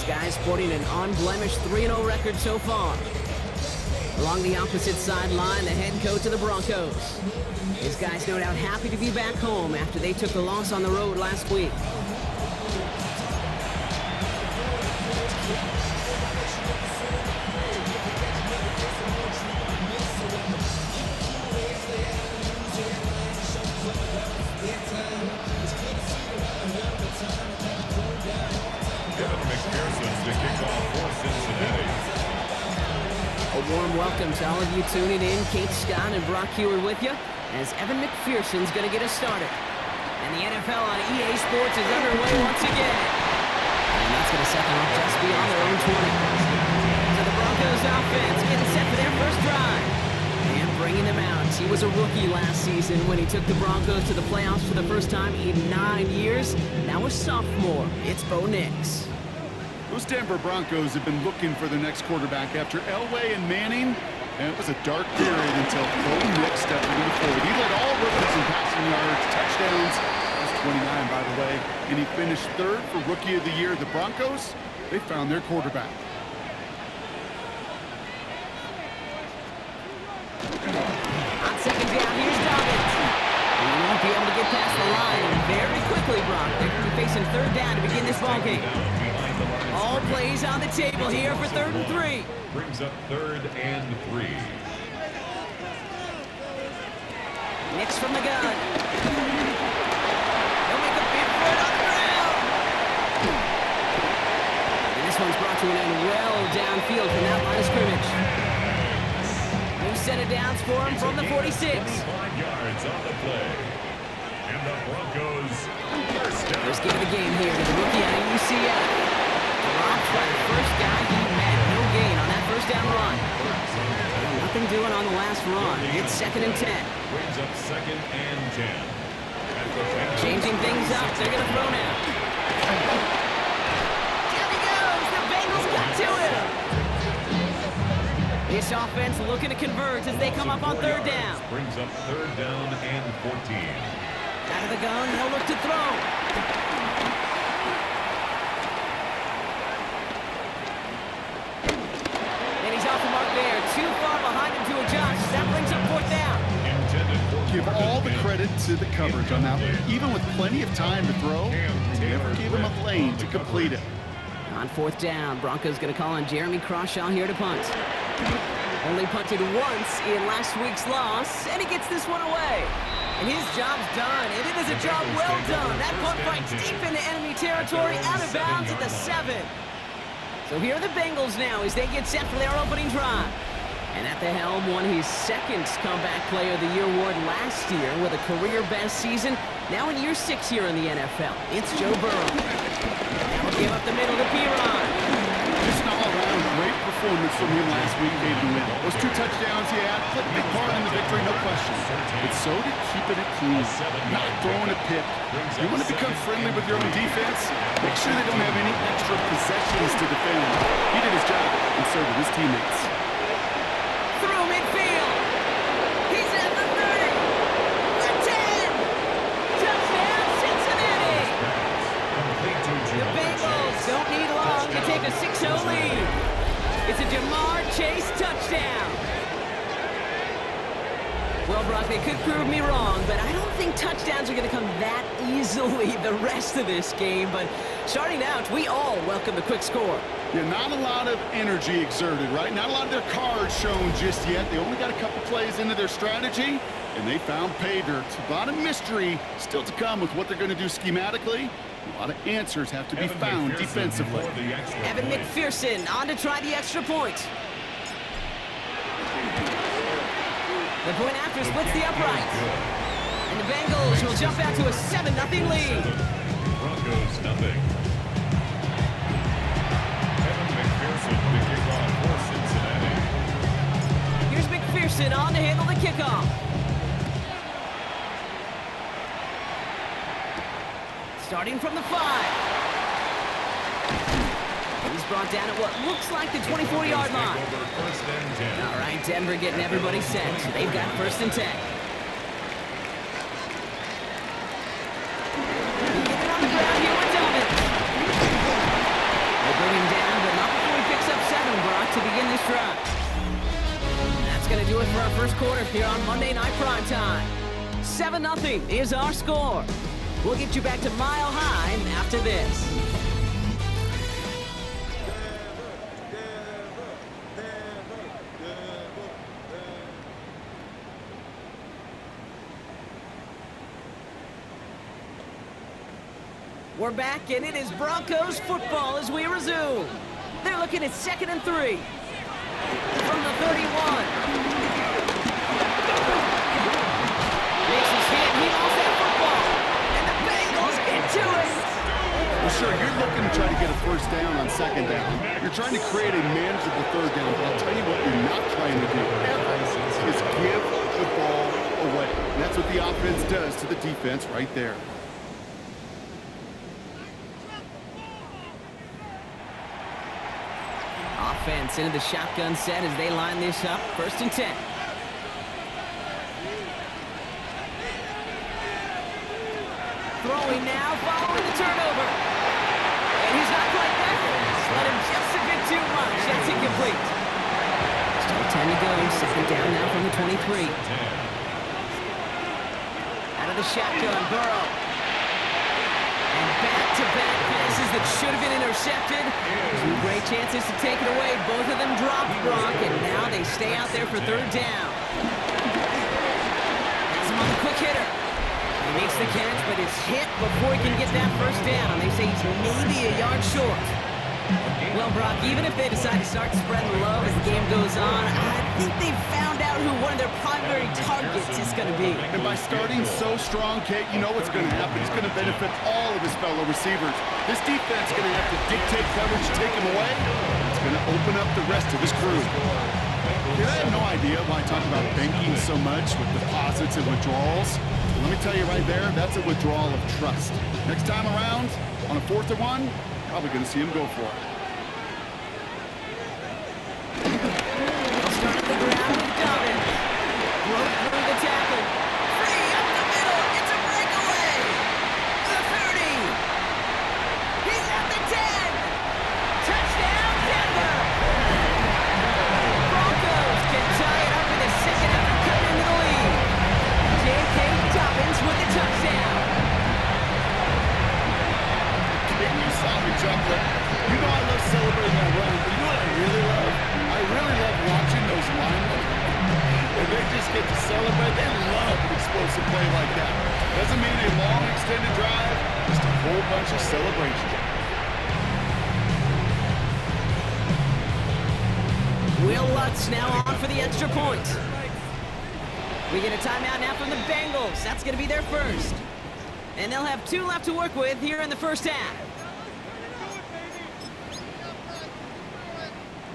His guys sporting an unblemished 3-0 record so far. Along the opposite sideline, the head coach of the Broncos. His guys no doubt happy to be back home after they took the loss on the road last week. A warm welcome to all of you tuning in. Kate Scott and Brock Hewer with you as Evan McPherson's going to get us started. And the NFL on EA Sports is underway once again. And that's going to set them up just beyond their own 20. So the Broncos offense getting set for their first drive. And bringing them out. He was a rookie last season when he took the Broncos to the playoffs for the first time in 9 years. Now a sophomore. It's Bo Nix. Those Denver Broncos have been looking for the next quarterback after Elway and Manning. And it was a dark period until Bo Nix stepped into the fold. He led all rookies in passing yards, touchdowns. That's 29, by the way. And he finished third for Rookie of the Year. The Broncos, they found their quarterback. On second down, here's Dobbins. He won't be able to get past the line. And very quickly, Brock, they're going to be facing third down to begin this ballgame. All plays on the table here for 3rd and 3. Brings up 3rd and 3. Nix from the gun. He'll make a big for it on the ground. And this one's brought to an end well downfield from that line of scrimmage. New set of downs for him from the 46. 5 yards on the play. And the Broncos first down. First game of the game here to the rookie out of UCF. Dropped by the first guy he met. No gain on that first down run. Nothing doing on the last run. It's 2nd and 10. Brings up 2nd and 10. Changing things up. They're going to throw now. There he goes. The Bengals got to him. This offense looking to convert as they come up on 3rd down. Brings up 3rd down and 14. Out of the gun. They'll look to throw. Too far behind him to adjust. That brings up 4th down. Give all the credit to the coverage on that one. Even with plenty of time to throw, they never gave him a lane to complete it. On 4th down, Broncos going to call on Jeremy Crawshaw here to punt. Only punted once in last week's loss, and he gets this one away. And his job's done, and it is a job well done. That punt finds deep into enemy territory, out of bounds at the 7. So here are the Bengals now as they get set for their opening drive. And at the helm, won his 2nd Comeback Player of the Year award last year with a career-best season. Now in year 6 here in the NFL, it's Joe Burrow. Now give up the middle to Piron. Just an all-around great performance from him last week gave the win. Those 2 touchdowns he had played a big part in the victory, no question. But so did keeping it clean, not throwing a pick. You want to become friendly with your own defense? Make sure they don't have any extra possessions to defend. He did his job, and so did his teammates. Through midfield. He's at the 30. The 10. Touchdown, Cincinnati. The Bengals don't need long to take a 6-0 lead. It's a Jamar Chase touchdown. Well, Brock, they could prove me wrong, but I don't think touchdowns are going to come that easily the rest of this game. But starting out, we all welcome the quick score. Yeah, not a lot of energy exerted, right? Not a lot of their cards shown just yet. They only got a couple plays into their strategy, and they found pay dirt. A lot of mystery still to come with what they're going to do schematically. A lot of answers have to be found defensively. Evan McPherson on to try the extra point. The point after splits the upright. And the Bengals will jump out to a 7-0 lead. Broncos nothing. Evan McPherson to kick off for Cincinnati. Here's McPherson on to handle the kickoff. Starting from the 5. He's brought down at what looks like the 24-yard line. All right, Denver getting everybody set. They've got 1st and 10. Getting on the ground here with Dobbins. They bring him down. do it for our first quarter here on Monday Night Primetime. 7-0 is our score. We'll get you back to Mile High after this. We're back, and it is Broncos football as we resume. They're looking at 2nd and 3. From the 31. Makes his hit, he lost that football. And the Bengals get to it. Well, sure, you're looking to try to get a first down on 2nd down. You're trying to create a manageable 3rd down, but I'll tell you what you're not trying to do is give the ball away. And that's what the offense does to the defense right there. Offense into the shotgun set as they line this up. 1st and 10. Throwing now, following the turnover. And he's not quite that fast. Let him just a bit too much. That's incomplete. Still 10 to go. 2nd down now from the 23. Out of the shotgun, Burrow. And back-to-back passes that should have been intercepted. 2 great chances to take it away. Both of them dropped, Brock, and now they stay out there for 3rd down. Has him on the quick hitter. He makes the catch, but it's hit before he can get that 1st down. They say he's maybe a yard short. Well, Brock, even if they decide to start spreading love as the game goes on, I think they've found out who one of their primary targets is going to be. And by starting so strong, Kate, you know what's going to happen. It's going to benefit all of his fellow receivers. This defense is going to have to dictate coverage, take him away. It's going to open up the rest of his crew. Dude, I have no idea why I talk about banking so much with deposits and withdrawals. Let me tell you right there, that's a withdrawal of trust. Next time around, on a 4th and 1, probably going to see him go for it. Start at the ground with Dobbins. Broke through the tackle. Free up the middle. It's a breakaway. The 30. He's at the 10. Touchdown, Denver. Broncos can tie it up in the 2nd after cutting into the lead. J.K. Dobbins with the touchdown. You saw me chocolate. You know I love celebrating that run, but you know what I really love? I really love watching those linemen. And they just get to celebrate. They love an explosive play like that. Doesn't mean a long extended drive, just a whole bunch of celebration. Will Lutz now on for the extra point. We get a timeout now from the Bengals. That's going to be their 1st. And they'll have 2 left to work with here in the 1st half.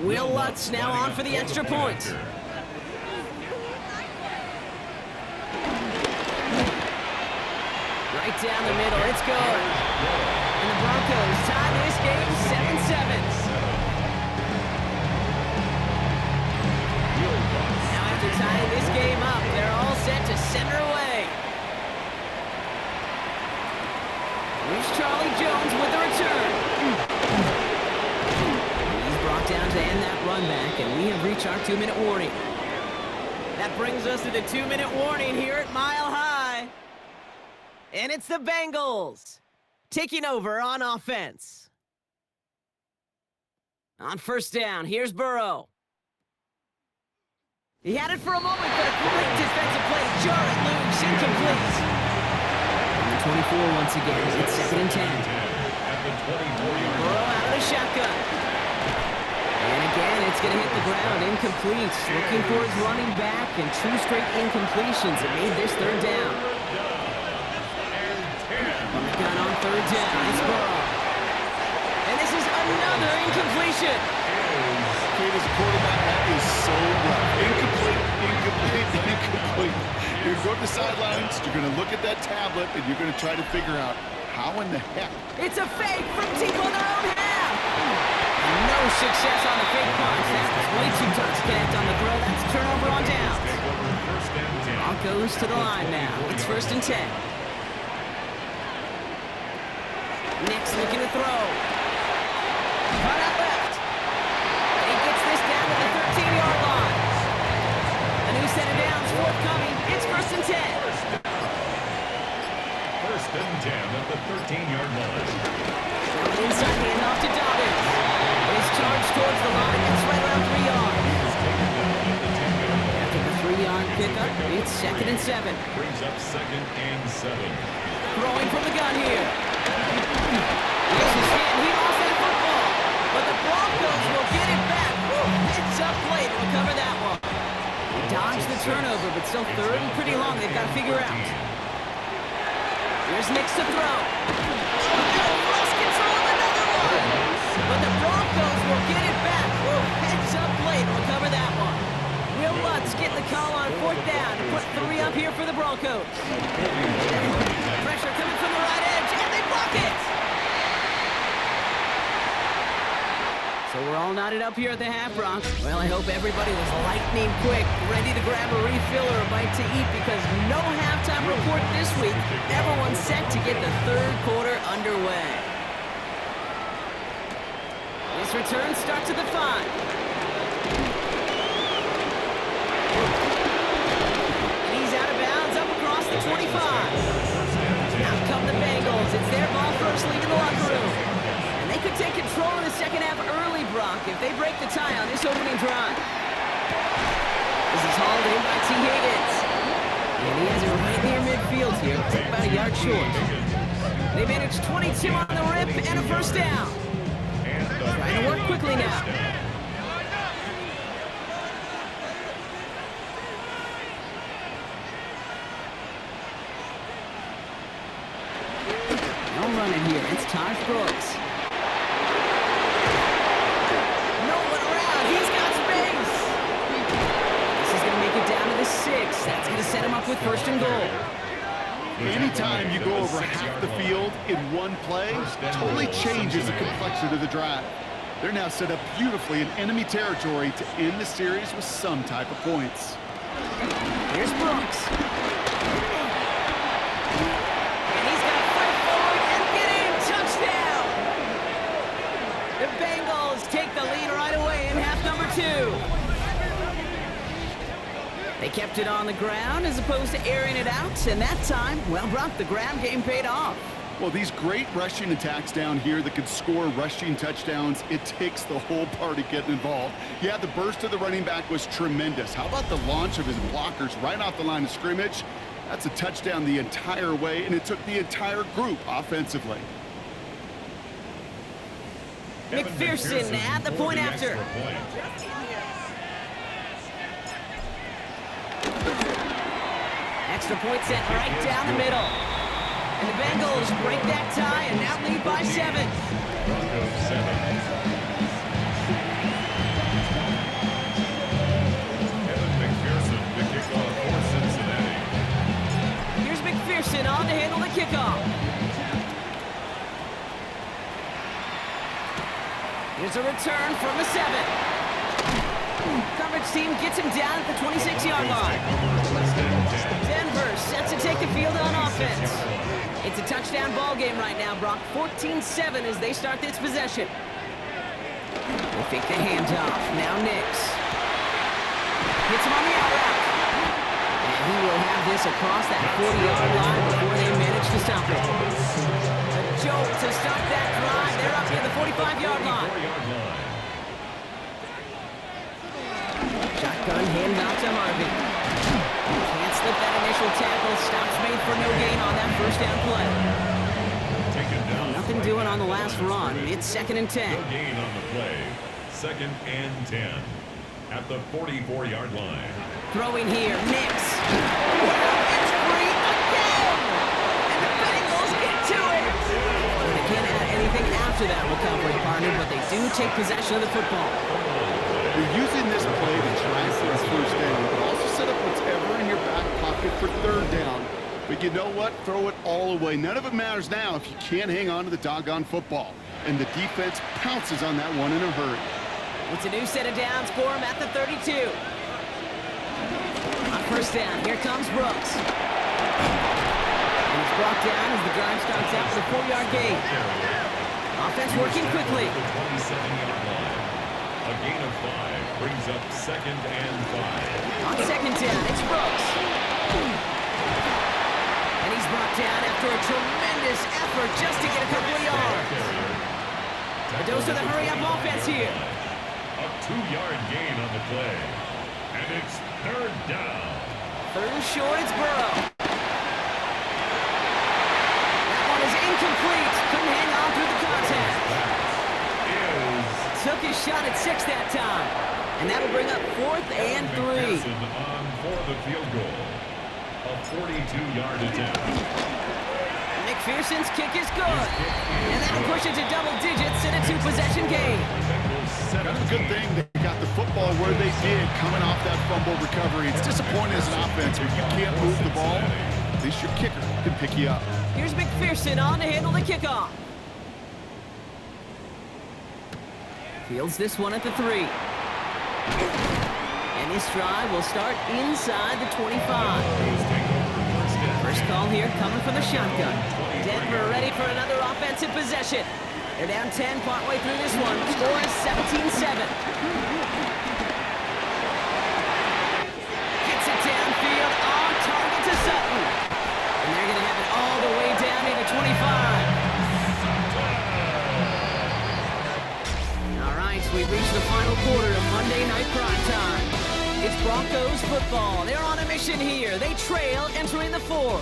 Will Lutz now on for the extra point. Right down the middle, it's good. And the Broncos tie this game 7-7. Now after tying this game up, they're all set to send her away. Here's Charlie Jones with the return. Down to end that run back, and we have reached our 2-minute warning. That brings us to the 2-minute warning here at Mile High. And it's the Bengals taking over on offense. On 1st down, here's Burrow. He had it for a moment, but a great defensive play. Jar it loose, incomplete. And the 24 once again. It's 2nd and 10. Burrow out of the shotgun. And again, it's going to hit the ground, incomplete. Looking for his running back, and 2 straight incompletions that made this 3rd down. On the gun on 3rd down, it's Burrow. And this is another incompletion. Kate, as a quarterback, that is so rough. Incomplete, incomplete, incomplete. You're going to go to the sidelines, you're going to look at that tablet, and you're going to try to figure out how in the heck. It's a fake from deep on their own half. No success on the fake punch. That was way too tough to connect on the throw. That's a turnover on downs. Broncos to the line now. It's 1st and 10. Next looking to throw. Cut out left. And he gets this down to the 13-yard line. And 13-yard line. Inside handoff to Dobbins. His charge towards the line. It's right around 3 yards. After the 3-yard pickup, it's 2nd and 7. Brings up 2nd and 7. Throwing from the gun here. Yes, he lost that football. But the Broncos will get it back. It's up late to recover that one. They dodged the turnover, but still 3rd and pretty long. They've got to figure out. Here's Nix to throw. Lost control of another one. But the Broncos will get it back. It's up late to recover that one. Will Lutz getting the call on 4th down to put 3 up here for the Broncos. Pressure coming from the right edge, and they block it. So we're all knotted up here at the half, Bronx. Well, I hope everybody was lightning quick, ready to grab a refill or a bite to eat, because no halftime report this week. Everyone's set to get the 3rd quarter underway. This return starts at the 5. The 25. Out come the Bengals. It's their ball first, leaving the locker room. And they could take control in the second half early, Brock, if they break the tie on this opening drive. This is hauled in by T. Higgins. And he has it right near midfield here. Take about a yard short. They managed 22 on the rip and a 1st down. Trying to work quickly now. Running here, it's Taj Brooks. No one around, he's got space. This is going to make it down to the 6. That's going to set him up with 1st and goal. Anytime you go over half the field in one play, totally changes the complexion of the drive. They're now set up beautifully in enemy territory to end the series with some type of points. Here's Brooks. The Bengals take the lead right away in half number 2. They kept it on the ground as opposed to airing it out, and that time, well, Brock, the ground game paid off. Well, these great rushing attacks down here that could score rushing touchdowns, it takes the whole party getting involved. Yeah, the burst of the running back was tremendous. How about the launch of his blockers right off the line of scrimmage? That's a touchdown the entire way, and it took the entire group offensively. McPherson at the point after. Extra point set right down the middle. And the Bengals break that tie and now lead by 7. Broncos 7. Evan McPherson, the kickoff for Cincinnati. Here's McPherson on to handle the kickoff. Here's a return from the 7. Coverage team gets him down at the 26-yard line. Denver set to take the field on offense. It's a touchdown ball game right now, Brock. 14-7 as they start this possession. They fake the handoff. Now Nix. Hits him on the out route. And he will have this across that 40-yard line before they manage to stop it. A jolt to start that drive. They're up near the 45-yard line. Shotgun handoff to Harvey. Can't slip that initial tackle. Stops made for no gain on that 1st down play. Nothing doing on the last run. It's 2nd and 10. No gain on the play. 2nd and 10 at the 44-yard line. Throwing here, Nix. It's free again! And the Bengals get to it! They can't add anything after that recovery, partner, but they do take possession of the football. You're using this play to try for a 1st down, but also set up whatever in your back pocket for 3rd down. But you know what? Throw it all away. None of it matters now if you can't hang on to the doggone football. And the defense pounces on that one in a hurry. It's a new set of downs for him at the 32. On 1st down, here comes Brooks. And he's brought down as the drive starts out with a 4-yard gain. Offense working quickly. A gain of 5 brings up 2nd and 5. On 2nd down, it's Brooks. And he's brought down after a tremendous effort just to get a couple of yards. Those are the hurry-up offense here. A 2-yard gain on the play. And it's third down. Third and short, it's Burrow. That one is incomplete. Couldn't hang on through the contact. Took his shot at 6 that time. And that'll bring up 4th and 3. On for the field goal. A 42-yard attempt. McPherson's kick is good. And that'll push it to double digits in a 2-possession game. Kind of a good thing they got the football where they did coming off that fumble recovery. It's disappointing as an offense when you can't move the ball. At least your kicker can pick you up. Here's McPherson on to handle the kickoff. Fields this one at the 3. And this drive will start inside the 25. First call here coming from the shotgun. Denver ready for another offensive possession. They're down 10 partway through this one. Score is 17-7. Gets it downfield on target to Sutton. And they're going to have it all the way down to the 25. All right, we've reached the final quarter of Monday Night Primetime. It's Broncos football. They're on a mission here. They trail entering the 4th.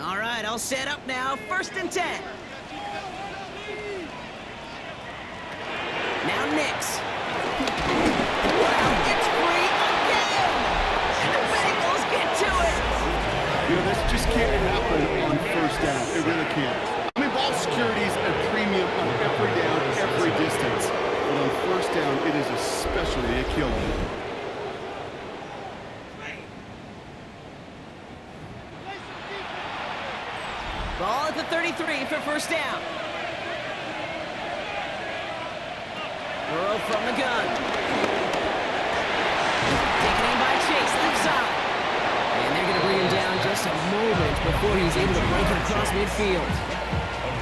All right, all set up now. 1st and 10. Now Nix. Wow, it's free again! And the Bengals get to it! You know, this just can't happen on 1st down. It really can't. I mean, ball security is a premium on every down, every distance. But on 1st down, it is especially a killer. Ball at the 33 for 1st down. Burrow from the gun. Taken in by Chase, left side. And they're going to bring him down just a moment before he's able to break it across midfield.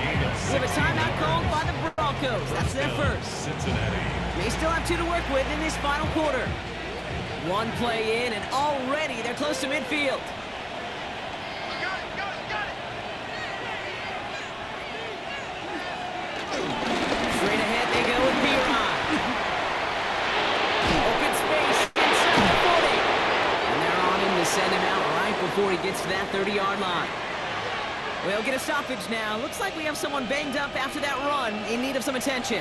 We have a timeout called by the Broncos. That's their first. They still have 2 to work with in this final quarter. 1 play in, and already they're close to midfield. Straight ahead they go with Piron. Open space inside the 40. And they're on him to send him out right before he gets to that 30-yard line. We'll get a stoppage now. Looks like we have someone banged up after that run in need of some attention.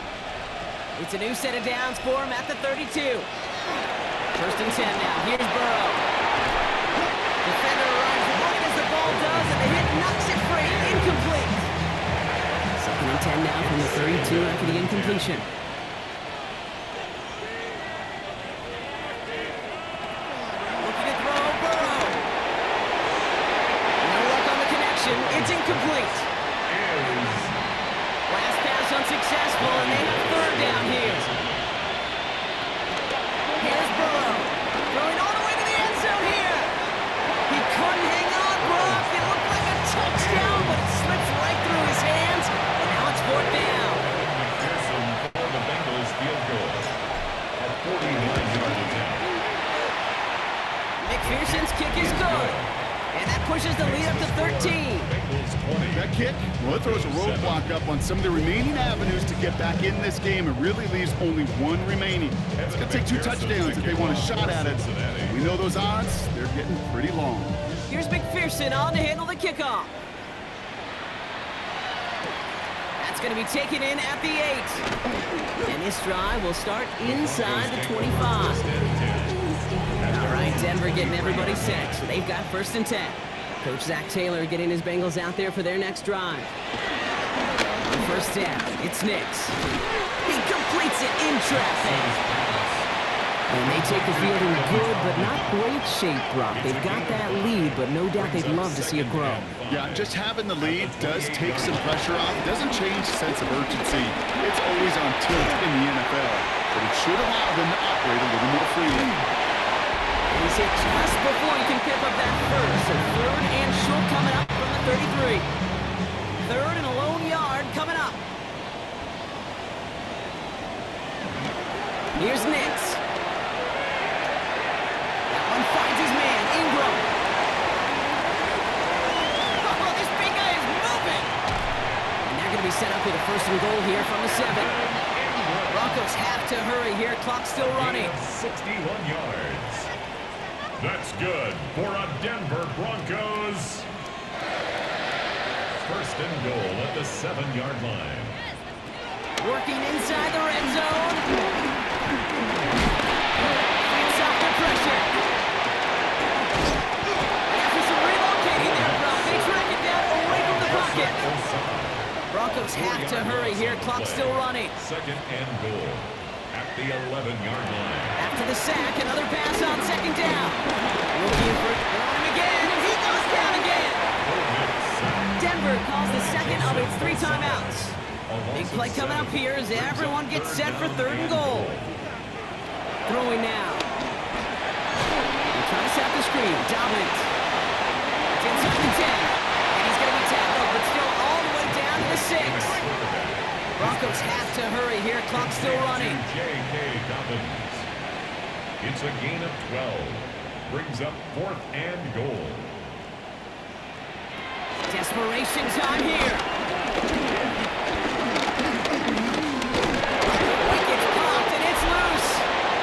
It's a new set of downs for him at the 32. 1st and 10 now. Here's Burrow. Defender runs right as the ball does, and the hit knocks it free. Incomplete. 2nd and 10 now from the 32 after the incompletion. Looking to throw, Burrow. No luck on the connection. It's incomplete. Last pass unsuccessful, and they have 3rd down here. Here's Burrow. Throwing all the way to the end zone here. He couldn't hang on, Brock. It looked like a touchdown, but it slips right through his hands. And now it's 4th down. McPherson for the Bengals field goal. A 49-yard attempt. McPherson's kick is good. And that pushes the lead up to 13. That kick, well, it throws a roadblock up on some of the remaining avenues to get back in this game and really leaves only 1 remaining. It's going to take 2 touchdowns if they want a shot at it. We know those odds, they're getting pretty long. Here's McPherson on to handle the kickoff. That's going to be taken in at the 8. And this drive will start inside the 25. All right, Denver getting everybody set. So they've got 1st and 10. Coach Zach Taylor getting his Bengals out there for their next drive. On 1st down, it's Nix. He completes it in traffic. And they take the field in good but not great shape, Brock. They've got that lead, but no doubt they'd love to see it grow. Yeah, just having the lead does take some pressure off. It doesn't change the sense of urgency. It's always on tilt in the NFL, but it should allow them to operate a little more freely. He's hit just before he can pick up that first. So third and short coming up from the 33. Third and a lone yard coming up. Here's Nix. That one finds his man, Ingram. Oh, this big guy is moving. And they're going to be set up with a first and goal here from the 7. Broncos have to hurry here. Clock still running. 61 yards. That's good for a Denver Broncos. First and goal at the 7-yard line. Working inside the red zone. Fights off the pressure. And after some relocating there, Brock, they track it down away from the pocket. Broncos have to hurry here. Clock still running. Second and goal at the 11-yard line. After the sack, another pass on second down. Looking for it on him again, and he goes down again. Denver calls the second of its 3 timeouts. Big play coming up here as everyone gets set for third and goal. Throwing now. They're trying to set the screen. Dominant. It's inside the 10. And he's going to be tackled, but still all the way down to the 6. Broncos have to hurry here. Clock still running. J.K. Dobbins. It's a gain of 12. Brings up fourth and goal. Desperation time here. It gets popped and it's loose.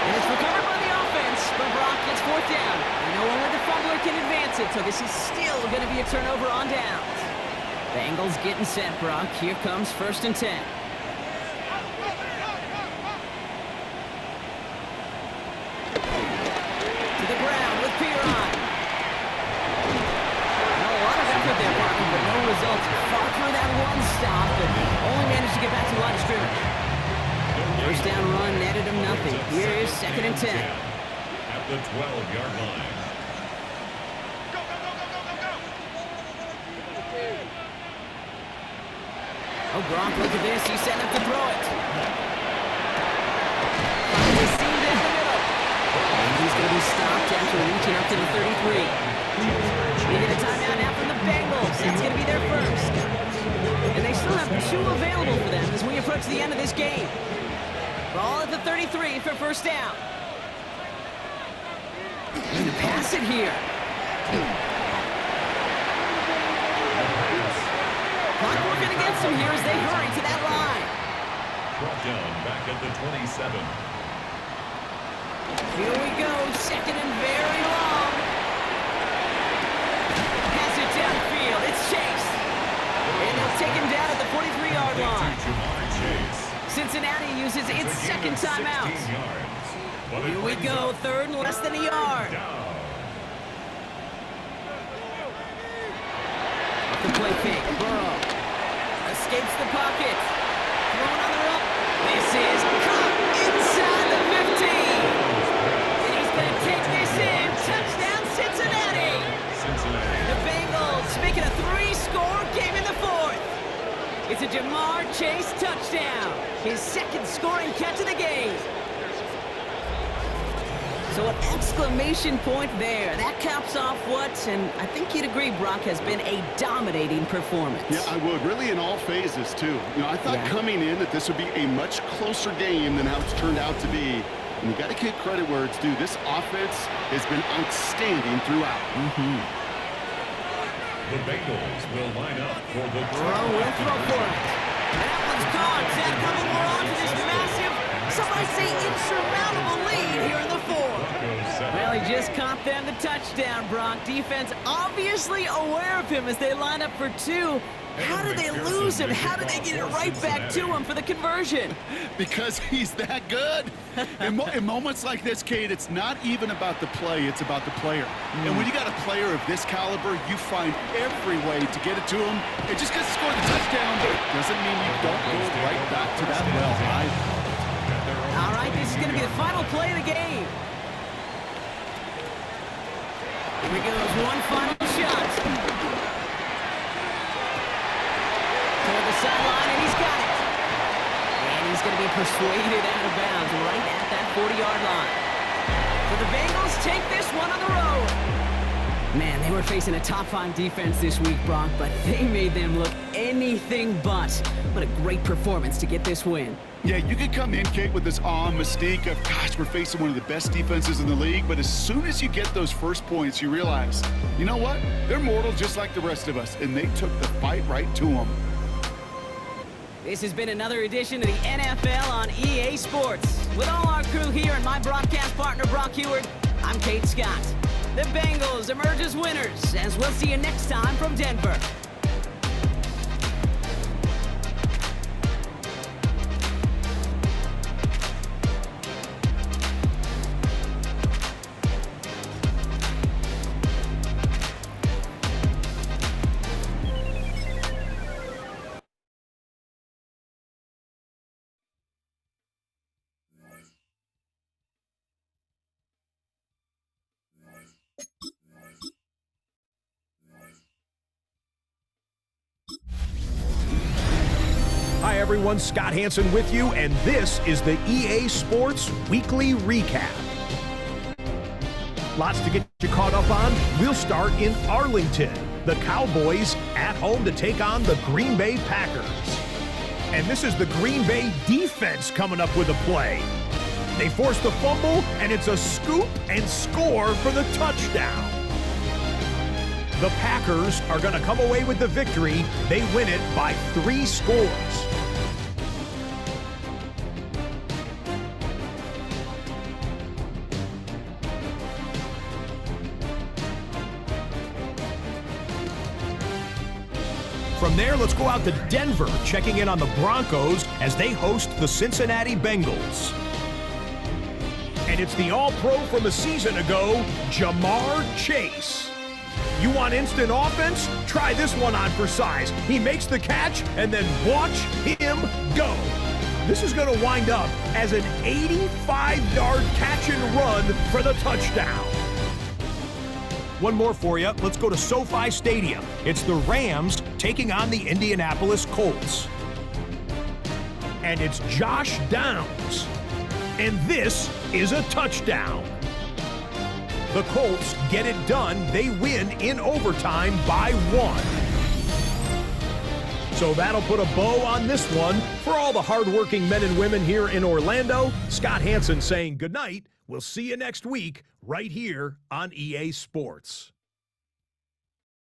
And it's recovered by the offense, but Brock gets fourth down. And no one with the fumbler can advance it, so this is still going to be a turnover on downs. Bengals getting set, Brock. Here comes first and 10. To the ground with Piron. There, but no results. Fought through that one stop, but only managed to get back to the line of scrimmage. First down run netted him nothing. Here is second and 10. At the 12-yard line. Oh, Gronk, look at this. He's setting up to throw it. Finally seemed in the middle. And he's going to be stopped after reaching up to the 33. We get a timeout now from the Bengals. That's going to be their first. And they still have 2 available for them as we approach the end of this game. Ball at the 33 for first down. And to pass it here. Clock working against them here as they hurry to that line. Brought down back at the 27. Here we go. Second and very long. Downfield, it's Chase. And they'll take him down at the 43-yard line. Cincinnati uses its second timeout. Here we go, third and less than a yard. Off the play fake, Burrow. Escapes the pocket. Thrown on the rope. This is caught inside the 15. And he's going to take this in. Touchdown, Cincinnati. The Bengals making a 3-score game in the 4th. It's a Jamar Chase touchdown. His second scoring catch of the game. So an exclamation point there. That caps off what, and I think you'd agree, Brock, has been a dominating performance. Yeah, I would. Really in all phases, too. You know, I thought coming in that this would be a much closer game than how it's turned out to be. And you got to give credit where it's due. This offense has been outstanding throughout. The Bengals will line up for the throw for it. That one's caught. Zach coming more on to this massive, some might say insurmountable lead here in the 4th. Well, he just caught them the touchdown, Brock. Defense obviously aware of him as they line up for 2. How did they lose him? How did they get it right back to him for the conversion? Because he's that good. In moments like this, Kate, it's not even about the play, it's about the player. And when you got a player of this caliber, you find every way to get it to him. And just because he scored the touchdown doesn't mean you don't go right back to that well either. All right, this is going to be the final play of the game. Here he goes, one final shot. Toward the sideline, and he's got it. And he's going to be persuaded out of bounds right at that 40-yard line. So the Bengals take this one on the road. Man, they were facing a top-5 defense this week, Brock, but they made them look anything but. What a great performance to get this win. Yeah, you could come in, Kate, with this awe and mystique of, gosh, we're facing one of the best defenses in the league, but as soon as you get those first points, you realize, you know what? They're mortal just like the rest of us, and they took the fight right to them. This has been another edition of the NFL on EA Sports. With all our crew here and my broadcast partner, Brock Heward, I'm Kate Scott. The Bengals emerge as winners, as we'll see you next time from Denver. Hi everyone, Scott Hansen with you, and this is the EA Sports Weekly Recap. Lots to get you caught up on. We'll start in Arlington. The Cowboys at home to take on the Green Bay Packers. And this is the Green Bay defense coming up with a play. They force the fumble, and it's a scoop and score for the touchdown. The Packers are going to come away with the victory. They win it by 3 scores. From there, let's go out to Denver, checking in on the Broncos as they host the Cincinnati Bengals. And it's the All-Pro from a season ago, Jamar Chase. You want instant offense? Try this one on for size. He makes the catch, and then watch him go. This is going to wind up as an 85-yard catch and run for the touchdown. One more for you. Let's go to SoFi Stadium. It's the Rams taking on the Indianapolis Colts. And it's Josh Downs. And this is a touchdown. The Colts get it done. They win in overtime by 1. So that'll put a bow on this one. For all the hardworking men and women here in Orlando, Scott Hansen saying goodnight. We'll see you next week right here on EA Sports.